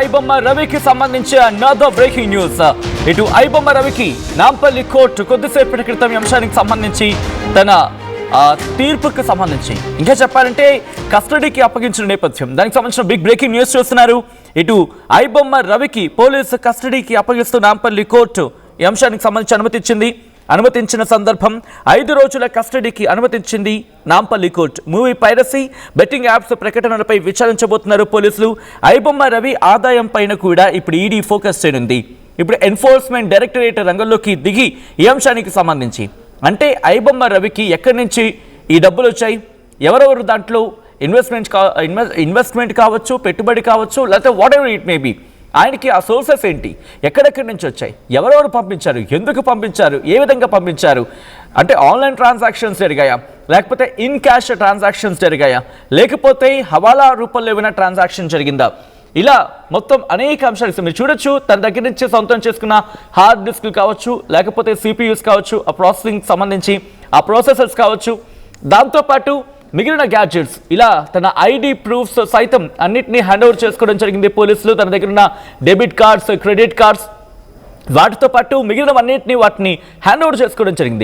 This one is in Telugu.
ఐబొమ్మ రవికి సంబంధించి అనదర్ బ్రేకింగ్ న్యూస్. ఇటు ఐబొమ్మ రవికి నాంపల్లి కోర్టు కొద్దిసేపటి క్రితం ఈ అంశానికి సంబంధించి తన తీర్పుకి సంబంధించి ఇంకా చెప్పాలంటే కస్టడీకి అప్పగించిన నేపథ్యం, దానికి సంబంధించిన బిగ్ బ్రేకింగ్ న్యూస్ చూస్తున్నారు. ఇటు ఐబొమ్మ రవికి పోలీసు కస్టడీకి అప్పగిస్తూ నాంపల్లి కోర్టు ఈ అంశానికి సంబంధించి అనుమతించిన సందర్భం 5 రోజుల కస్టడీకి అనుమతించింది Nampally court. Movie piracy, betting apps ప్రకటనలపై విచారించబోతున్నారు పోలీసులు. ఐబొమ్మ రవి ఆదాయం పైన కూడా ఇప్పుడు ఈడీ ఫోకస్ చేయనుంది. ఇప్పుడు ఎన్ఫోర్స్మెంట్ డైరెక్టరేట్ రంగంలోకి దిగి ఈ అంశానికి సంబంధించి అంటే ఐబొమ్మ రవికి ఎక్కడి నుంచి ఈ డబ్బులు వచ్చాయి, ఎవరెవరు దాంట్లో ఇన్వెస్ట్మెంట్ కావచ్చు, పెట్టుబడి కావచ్చు, లేకపోతే what ever it may be, ఆయనకి ఆ సోర్సెస్ ఏంటి, ఎక్కడెక్కడి నుంచి వచ్చాయి, ఎవరెవరు పంపించారు, ఎందుకు పంపించారు, ఏ విధంగా పంపించారు, అంటే ఆన్లైన్ ట్రాన్సాక్షన్స్ జరిగాయా, లేకపోతే ఇన్ క్యాష్ ట్రాన్సాక్షన్స్ జరిగాయా, లేకపోతే హవాలా రూపంలో ఏమైనా ట్రాన్సాక్షన్ జరిగిందా, ఇలా మొత్తం అనేక అంశాలు మీరు చూడొచ్చు. తన దగ్గర నుంచి సొంతం చేసుకున్న హార్డ్ డిస్క్లు కావచ్చు, లేకపోతే సిపియూస్ కావచ్చు, ఆ ప్రాసెసింగ్ సంబంధించి ఆ ప్రాసెసర్స్ కావచ్చు, దాంతోపాటు మిగిలిన గ్యాడ్జెట్స్, ఇలా తన ఐడి ప్రూఫ్స్ సైతం అన్నిటినీ హ్యాండ్ ఓవర్ చేసుకోవడం జరిగింది పోలీసులు. తన దగ్గర ఉన్న డెబిట్ కార్డ్స్, క్రెడిట్ కార్డ్స్, వాటితో పాటు మిగిలినవన్నింటినీ వాటిని హ్యాండ్ ఓవర్ చేసుకోవడం జరిగింది.